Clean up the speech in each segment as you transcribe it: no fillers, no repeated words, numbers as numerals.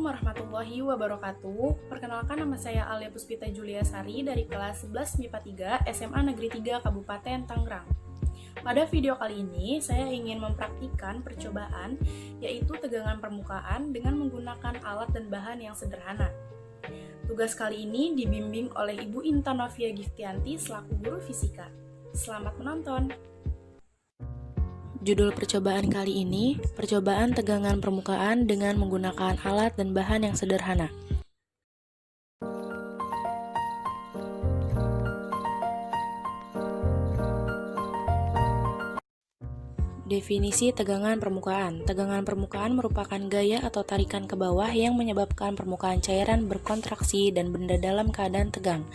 Assalamualaikum warahmatullahi wabarakatuh. Perkenalkan, nama saya Alia Puspita Julia Sari dari kelas 11 MIPA 3 SMA Negeri 3 Kabupaten Tangerang. Pada video kali ini, saya ingin mempraktikkan percobaan yaitu tegangan permukaan dengan menggunakan alat dan bahan yang sederhana. Tugas kali ini dibimbing oleh Ibu Intan Novia Giftianti selaku guru fisika. Selamat menonton! Judul percobaan kali ini, percobaan tegangan permukaan dengan menggunakan alat dan bahan yang sederhana. Definisi tegangan permukaan. Tegangan permukaan merupakan gaya atau tarikan ke bawah yang menyebabkan permukaan cairan berkontraksi dan benda dalam keadaan tegang.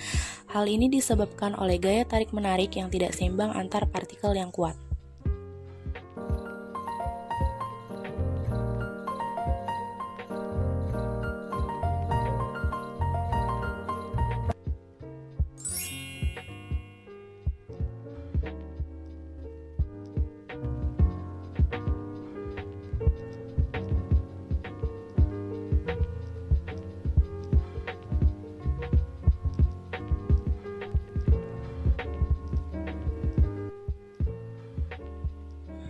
Hal ini disebabkan oleh gaya tarik-menarik yang tidak seimbang antar partikel yang kuat.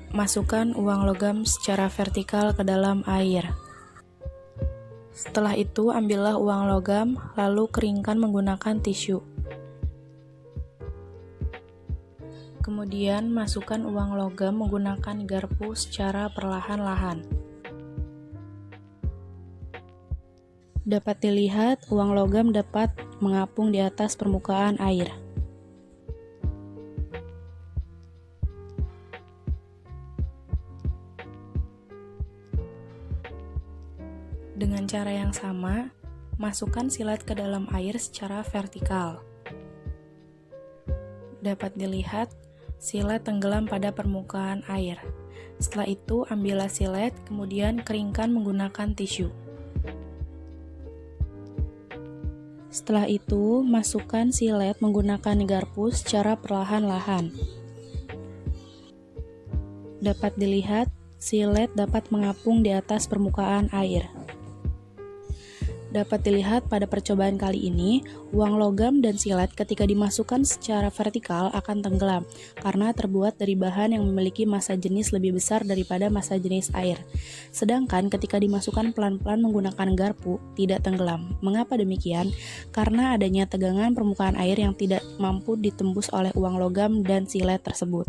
Masukkan uang logam secara vertikal ke dalam air. Setelah itu, ambillah uang logam, lalu keringkan menggunakan tisu. Kemudian, masukkan uang logam menggunakan garpu secara perlahan-lahan. Dapat dilihat, uang logam dapat mengapung di atas permukaan air. Dengan cara yang sama, masukkan silet ke dalam air secara vertikal. Dapat dilihat, silet tenggelam pada permukaan air. Setelah itu, ambillah silet, kemudian keringkan menggunakan tisu. Setelah itu, masukkan silet menggunakan garpu secara perlahan-lahan. Dapat dilihat, silet dapat mengapung di atas permukaan air. Dapat dilihat pada percobaan kali ini, uang logam dan silet ketika dimasukkan secara vertikal akan tenggelam karena terbuat dari bahan yang memiliki massa jenis lebih besar daripada massa jenis air. Sedangkan ketika dimasukkan pelan-pelan menggunakan garpu, tidak tenggelam. Mengapa demikian? Karena adanya tegangan permukaan air yang tidak mampu ditembus oleh uang logam dan silet tersebut.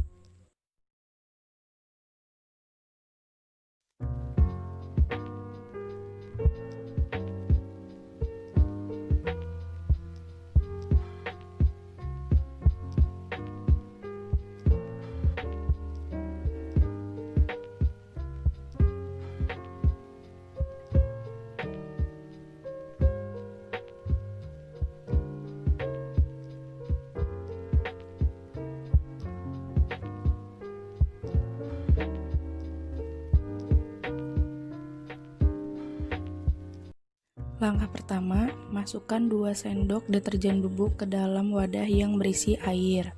Langkah pertama, masukkan 2 sendok deterjen bubuk ke dalam wadah yang berisi air.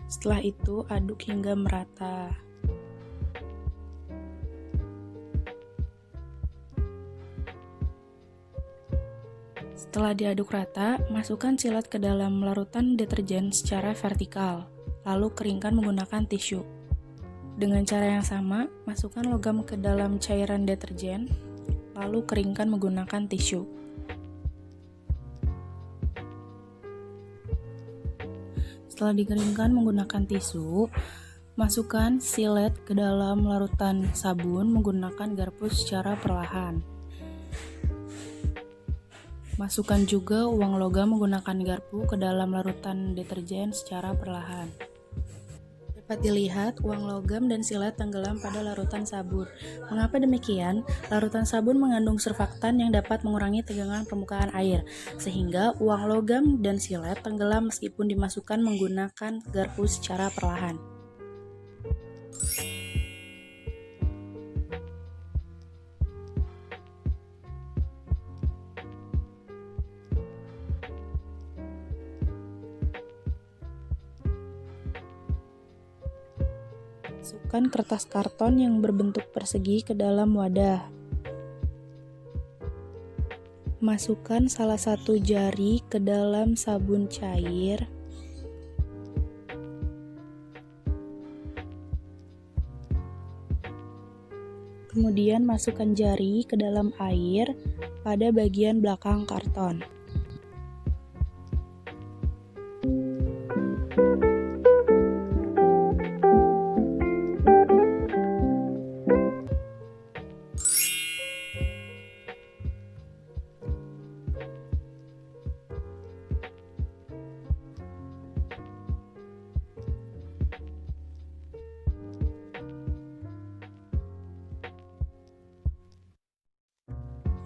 Setelah itu, aduk hingga merata. Setelah diaduk rata, masukkan silet ke dalam larutan deterjen secara vertikal, lalu keringkan menggunakan tisu. Dengan cara yang sama, masukkan logam ke dalam cairan deterjen, lalu keringkan menggunakan tisu. Setelah dikeringkan menggunakan tisu, masukkan silet ke dalam larutan sabun menggunakan garpu secara perlahan. Masukkan juga uang logam menggunakan garpu ke dalam larutan deterjen secara perlahan. Dapat dilihat, uang logam dan silet tenggelam pada larutan sabun. Mengapa demikian? Larutan sabun mengandung surfaktan yang dapat mengurangi tegangan permukaan air, sehingga uang logam dan silet tenggelam meskipun dimasukkan menggunakan garpu secara perlahan. Masukkan kertas karton yang berbentuk persegi ke dalam wadah. Masukkan salah satu jari ke dalam sabun cair. Kemudian masukkan jari ke dalam air pada bagian belakang karton.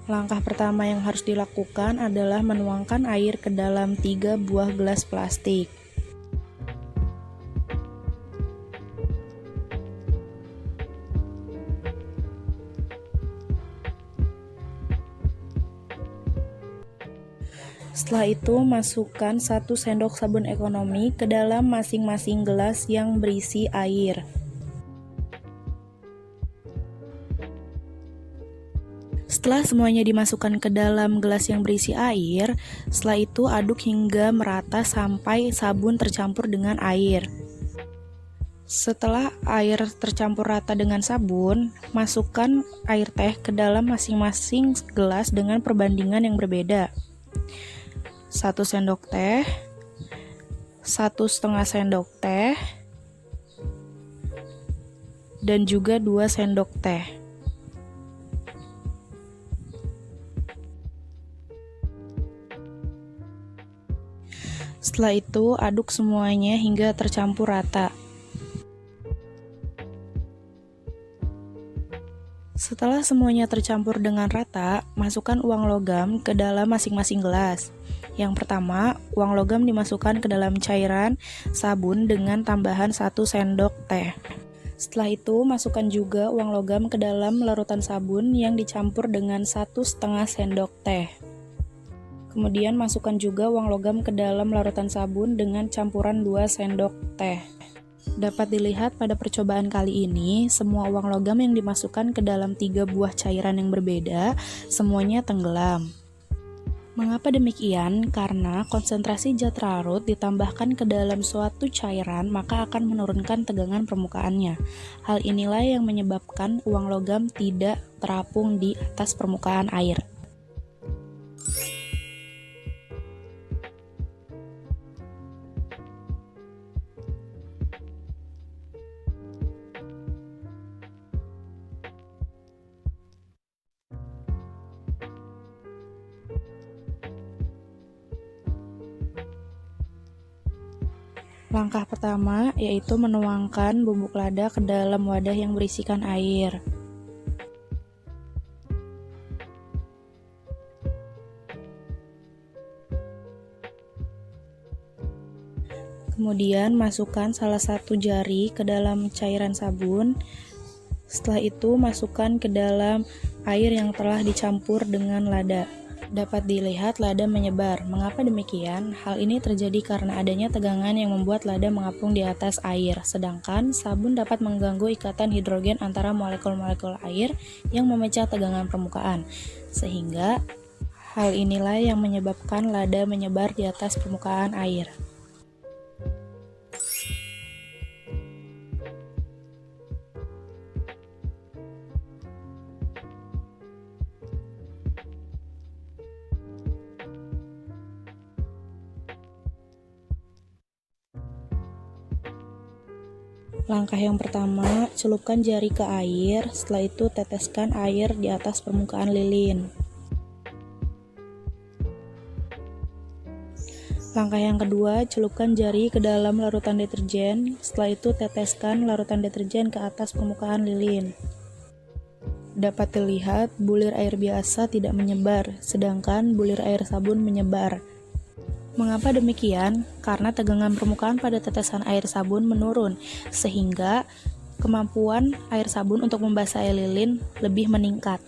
Langkah pertama yang harus dilakukan adalah menuangkan air ke dalam 3 buah gelas plastik. Setelah itu, masukkan 1 sendok sabun ekonomi ke dalam masing-masing gelas yang berisi air. Setelah semuanya dimasukkan ke dalam gelas yang berisi air, setelah itu aduk hingga merata sampai sabun tercampur dengan air. Setelah air tercampur rata dengan sabun, masukkan air teh ke dalam masing-masing gelas dengan perbandingan yang berbeda. 1 sendok teh, 1,5 sendok teh, dan juga 2 sendok teh. Setelah itu, aduk semuanya hingga tercampur rata. Setelah semuanya tercampur dengan rata, masukkan uang logam ke dalam masing-masing gelas. Yang pertama, uang logam dimasukkan ke dalam cairan sabun dengan tambahan 1 sendok teh. Setelah itu, masukkan juga uang logam ke dalam larutan sabun yang dicampur dengan 1,5 sendok teh. Kemudian masukkan juga uang logam ke dalam larutan sabun dengan campuran 2 sendok teh. Dapat dilihat pada percobaan kali ini, semua uang logam yang dimasukkan ke dalam 3 buah cairan yang berbeda, semuanya tenggelam. Mengapa demikian? Karena konsentrasi zat larut ditambahkan ke dalam suatu cairan, maka akan menurunkan tegangan permukaannya. Hal inilah yang menyebabkan uang logam tidak terapung di atas permukaan air. Langkah pertama yaitu menuangkan bubuk lada ke dalam wadah yang berisikan air. Kemudian masukkan salah satu jari ke dalam cairan sabun. Setelah itu masukkan ke dalam air yang telah dicampur dengan lada. Dapat dilihat lada menyebar. Mengapa demikian? Hal ini terjadi karena adanya tegangan yang membuat lada mengapung di atas air, sedangkan sabun dapat mengganggu ikatan hidrogen antara molekul-molekul air yang memecah tegangan permukaan. Sehingga hal inilah yang menyebabkan lada menyebar di atas permukaan air. Langkah yang pertama, celupkan jari ke air, setelah itu teteskan air di atas permukaan lilin. Langkah yang kedua, celupkan jari ke dalam larutan deterjen, setelah itu teteskan larutan deterjen ke atas permukaan lilin. Dapat dilihat, bulir air biasa tidak menyebar, sedangkan bulir air sabun menyebar. Mengapa demikian? Karena tegangan permukaan pada tetesan air sabun menurun, sehingga kemampuan air sabun untuk membasahi lilin lebih meningkat.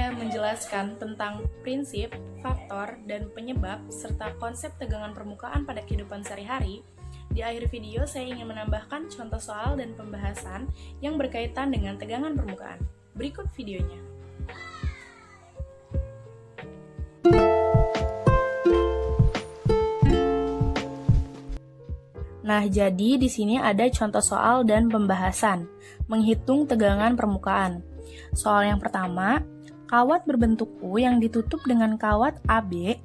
saya menjelaskan tentang prinsip, faktor, dan penyebab, serta konsep tegangan permukaan pada kehidupan sehari-hari, di akhir video saya ingin menambahkan contoh soal dan pembahasan yang berkaitan dengan tegangan permukaan. Berikut videonya. Nah, jadi di sini ada contoh soal dan pembahasan menghitung tegangan permukaan. Soal yang pertama, kawat berbentuk U yang ditutup dengan kawat AB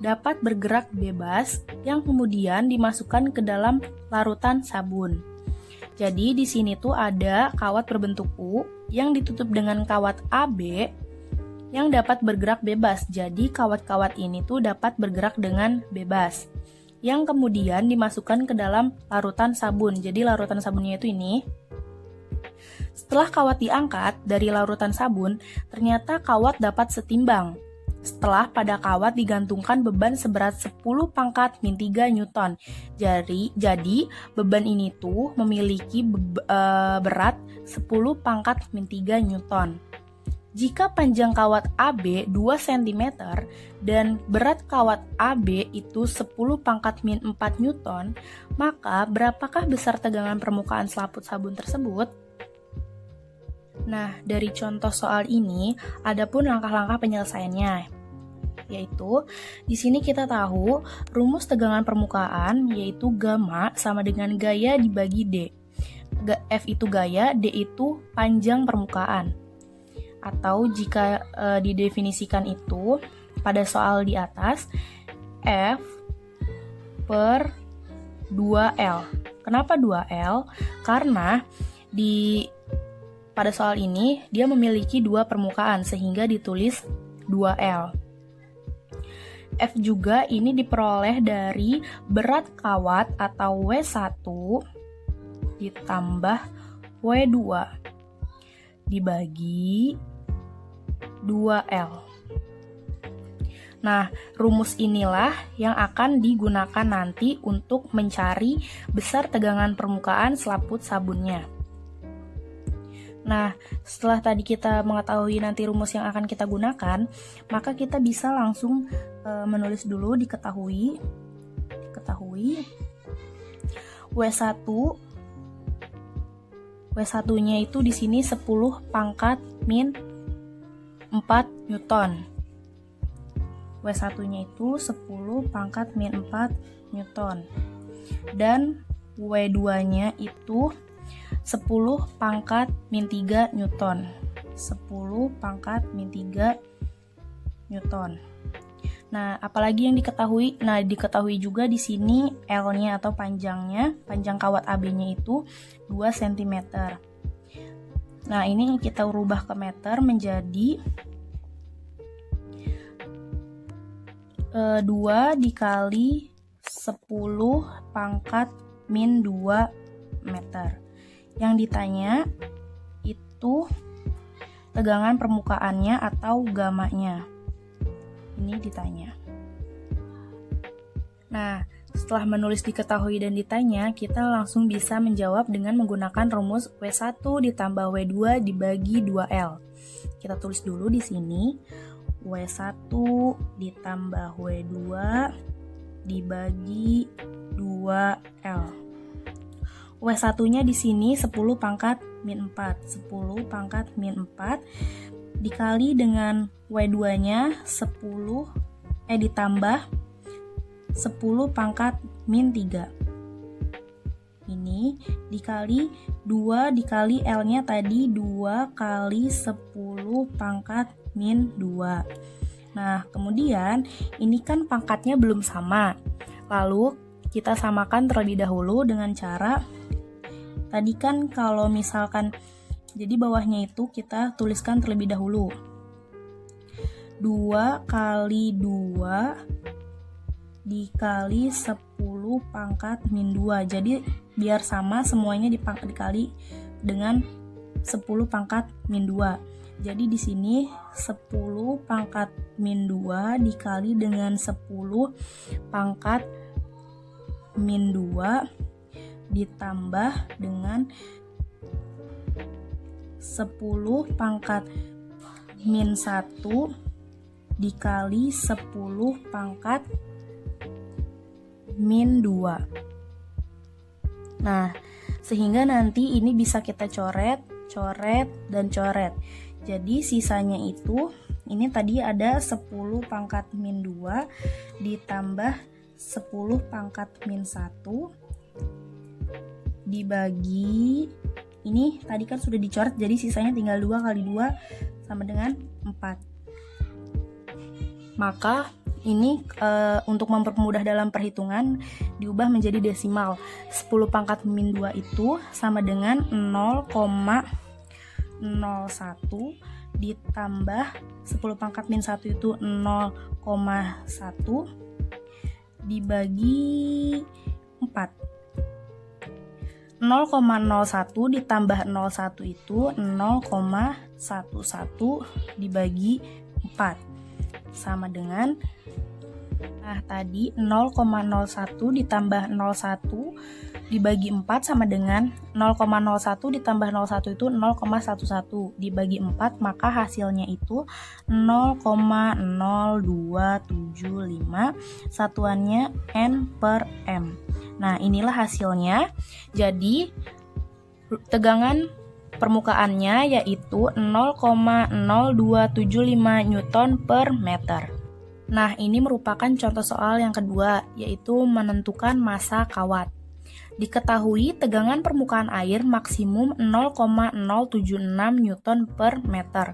dapat bergerak bebas yang kemudian dimasukkan ke dalam larutan sabun. Jadi di sini tuh ada kawat berbentuk U yang ditutup dengan kawat AB yang dapat bergerak bebas. Jadi kawat-kawat ini tuh dapat bergerak dengan bebas, yang kemudian dimasukkan ke dalam larutan sabun. Jadi larutan sabunnya itu ini. Setelah kawat diangkat dari larutan sabun, ternyata kawat dapat setimbang. Setelah pada kawat digantungkan beban seberat 10 pangkat min 3 Newton. Jadi beban ini tuh memiliki berat 10 pangkat min 3 Newton. Jika panjang kawat AB 2 cm dan berat kawat AB itu 10 pangkat min 4 Newton, maka berapakah besar tegangan permukaan selaput sabun tersebut? Nah, dari contoh soal ini, ada pun langkah-langkah penyelesaiannya. Yaitu, di sini kita tahu rumus tegangan permukaan yaitu gamma sama dengan gaya dibagi D. F itu gaya, D itu panjang permukaan. Atau jika didefinisikan itu pada soal di atas, F per 2L. Kenapa 2L? Karena pada soal ini dia memiliki dua permukaan sehingga ditulis 2L. F juga ini diperoleh dari berat kawat atau W1 ditambah W2 dibagi 2L. Nah, rumus inilah yang akan digunakan nanti untuk mencari besar tegangan permukaan selaput sabunnya. Nah, setelah tadi kita mengetahui nanti rumus yang akan kita gunakan, maka kita bisa langsung menulis dulu diketahui W1-nya itu di sini 10 pangkat min 4 Newton. W1-nya itu 10 pangkat min 4 Newton. Dan W2-nya itu 10 pangkat min 3 Newton. 10 pangkat min 3 Newton. Nah, apalagi yang diketahui? Nah, diketahui juga di sini L-nya atau panjang kawat AB-nya itu 2 cm. Nah, ini kita rubah ke meter menjadi 2 dikali 10 pangkat min 2 meter. Yang ditanya itu tegangan permukaannya atau gamanya. Ini ditanya. Nah, setelah menulis diketahui dan ditanya, kita langsung bisa menjawab dengan menggunakan rumus W1 ditambah W2 dibagi 2L. Kita tulis dulu di sini W1 ditambah W2 dibagi 2L. W1-nya di sini 10 pangkat min 4. 10 pangkat min 4 dikali dengan W2-nya ditambah 10 pangkat min 3. Ini dikali 2 dikali L-nya tadi 2 kali 10 pangkat min 2. Nah, kemudian ini kan pangkatnya belum sama. Lalu kita samakan terlebih dahulu dengan cara tadi kan kalau misalkan jadi bawahnya itu kita tuliskan terlebih dahulu 2 kali 2 dikali 10 pangkat min 2. Jadi biar sama semuanya dikali dengan 10 pangkat min 2. Jadi di sini 10 pangkat min 2 dikali dengan 10 pangkat min 2 ditambah dengan 10 pangkat min 1 dikali 10 pangkat min 2. Nah, sehingga nanti ini bisa kita coret, dan coret. Jadi sisanya itu, ini tadi ada 10 pangkat min 2 ditambah 10 pangkat min 1 dibagi, ini tadi kan sudah dicoret, jadi sisanya tinggal 2 kali 2 sama dengan 4. Maka ini untuk mempermudah dalam perhitungan diubah menjadi desimal. 10 pangkat min 2 itu sama dengan 0,01 ditambah 10 pangkat min 1 itu 0,1 dibagi 4. 0,01 ditambah 01 itu 0,11 dibagi 4 sama dengan, nah tadi 0,01 ditambah 01 dibagi 4 sama dengan 0,01 ditambah 01 itu 0,11 dibagi 4, maka hasilnya itu 0,0275, satuannya N/m. Nah, inilah hasilnya. Jadi, tegangan permukaannya yaitu 0,0275 Newton per meter. Nah, ini merupakan contoh soal yang kedua, yaitu menentukan massa kawat. Diketahui tegangan permukaan air maksimum 0,076 Newton per meter.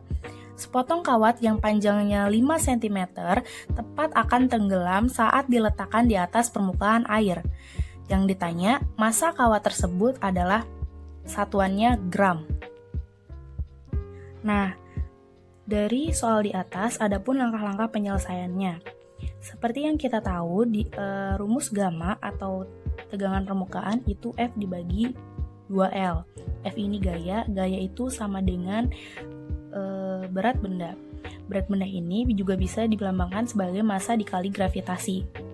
Sepotong kawat yang panjangnya 5 cm tepat akan tenggelam saat diletakkan di atas permukaan air. Yang ditanya, massa kawat tersebut adalah satuannya gram. Nah, dari soal di atas adapun langkah-langkah penyelesaiannya. Seperti yang kita tahu di rumus gamma atau tegangan permukaan itu F dibagi 2L. F ini gaya itu sama dengan berat benda. Berat benda ini juga bisa dilambangkan sebagai massa dikali gravitasi.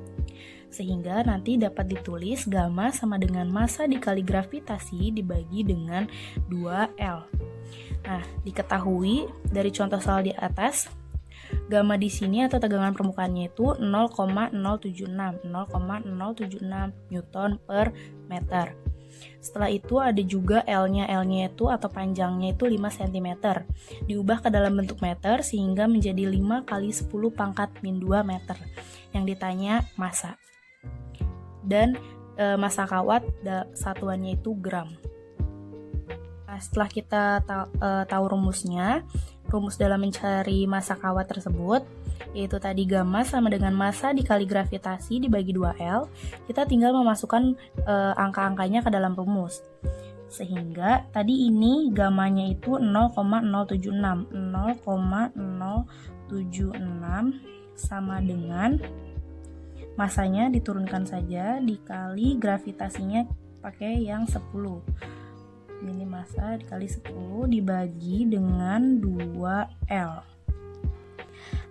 Sehingga nanti dapat ditulis gamma sama dengan massa dikali gravitasi dibagi dengan 2L. Nah, diketahui dari contoh soal di atas, gamma di sini atau tegangan permukaannya itu 0,076 Newton per meter. Setelah itu ada juga L-nya itu atau panjangnya itu 5 cm. Diubah ke dalam bentuk meter sehingga menjadi 5 kali 10 pangkat min 2 meter. Yang ditanya massa. Dan massa kawat satuannya itu gram. Nah, setelah kita tahu rumusnya, rumus dalam mencari massa kawat tersebut yaitu tadi gamma sama dengan massa dikali gravitasi dibagi 2L, kita tinggal memasukkan angka-angkanya ke dalam rumus. Sehingga tadi ini gammanya itu 0,076 sama dengan massanya diturunkan saja dikali gravitasinya pakai yang 10. Ini massa dikali 10 dibagi dengan 2L.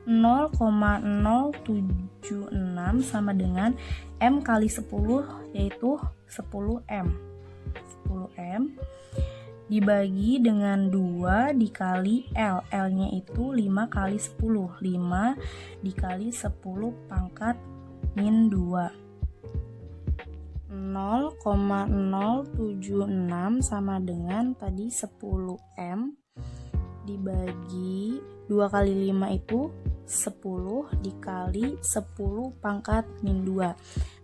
0,076 sama dengan M kali 10 yaitu 10M. 10M dibagi dengan 2 dikali L. L-nya itu 5 kali 10. 5 dikali 10 pangkat min 2. 0,076 sama dengan tadi 10M dibagi 2 kali 5 itu 10 dikali 10 pangkat min 2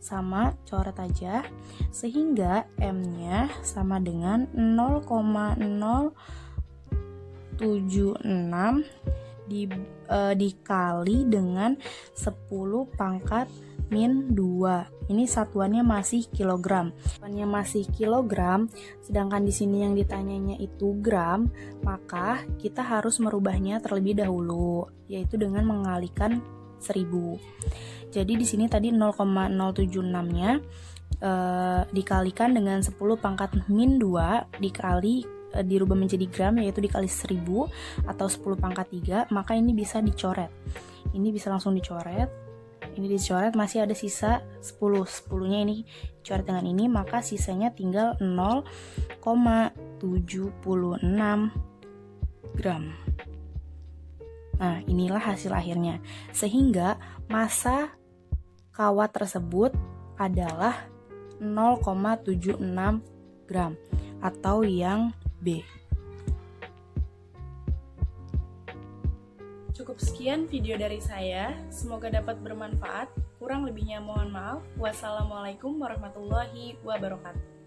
sama coret aja sehingga M-nya sama dengan 0,076 dikali dengan 10 pangkat min 2. Ini satuannya masih kilogram. Satuannya masih kilogram, sedangkan di sini yang ditanyanya itu gram, maka kita harus merubahnya terlebih dahulu, yaitu dengan mengalihkan 1000. Jadi di sini tadi 0,076-nya dikalikan dengan 10 pangkat min 2 dikali dirubah menjadi gram, yaitu dikali 1000 atau 10 pangkat 3, maka ini bisa dicoret. Ini bisa langsung dicoret. Ini dicoret, masih ada sisa 10. 10-nya ini dicoret dengan ini, maka sisanya tinggal 0,76 gram. Nah, inilah hasil akhirnya. Sehingga massa kawat tersebut adalah 0,76 gram atau yang B. Cukup sekian video dari saya, semoga dapat bermanfaat. Kurang lebihnya mohon maaf. Wassalamualaikum warahmatullahi wabarakatuh.